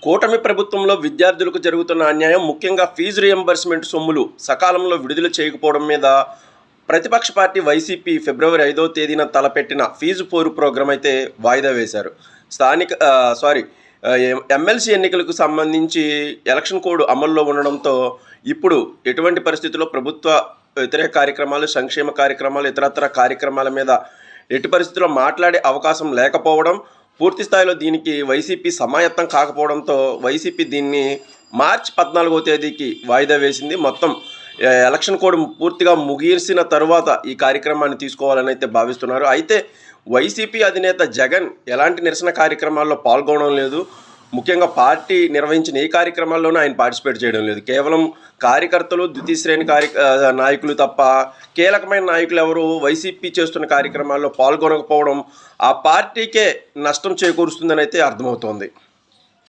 కూటమి ప్రభుత్వంలో విద్యార్థులకు జరుగుతున్న అన్యాయం, ముఖ్యంగా ఫీజు రియంబర్స్మెంట్ సొమ్ములు సకాలంలో విడుదల చేయకపోవడం మీద ప్రతిపక్ష పార్టీ వైసీపీ ఫిబ్రవరి 5వ తేదీన తలపెట్టిన ఫీజు పోరు ప్రోగ్రాం అయితే వాయిదా వేశారు. స్థానిక ఎమ్మెల్సీ ఎన్నికలకు సంబంధించి ఎలక్షన్ కోడ్ అమల్లో ఉండడంతో ఇప్పుడు ఎటువంటి పరిస్థితుల్లో ప్రభుత్వ వ్యతిరేక కార్యక్రమాలు, సంక్షేమ కార్యక్రమాలు, ఇతరత్ర కార్యక్రమాల మీద ఎట్టి పరిస్థితుల్లో మాట్లాడే అవకాశం లేకపోవడం, పూర్తి స్థాయిలో దీనికి వైసీపీ సమాయత్తం కాకపోవడంతో వైసీపీ దీన్ని మార్చి 14వ తేదీకి వాయిదా వేసింది. మొత్తం ఎలక్షన్ కోడ్ పూర్తిగా ముగిసిన తరువాత ఈ కార్యక్రమాన్ని తీసుకోవాలని అయితే భావిస్తున్నారు. అయితే వైసీపీ అధినేత జగన్ ఎలాంటి నిరసన కార్యక్రమాల్లో పాల్గొనడం లేదు. ముఖ్యంగా పార్టీ నిర్వహించిన ఏ కార్యక్రమాల్లోనూ ఆయన పార్టిసిపేట్ చేయడం లేదు. కేవలం కార్యకర్తలు, ద్వితీయ శ్రేణి నాయకులు తప్ప కీలకమైన నాయకులు ఎవరు వైసీపీ చేస్తున్న కార్యక్రమాల్లో పాల్గొనకపోవడం ఆ పార్టీకే నష్టం చేకూరుస్తుందని అయితే అర్థమవుతోంది.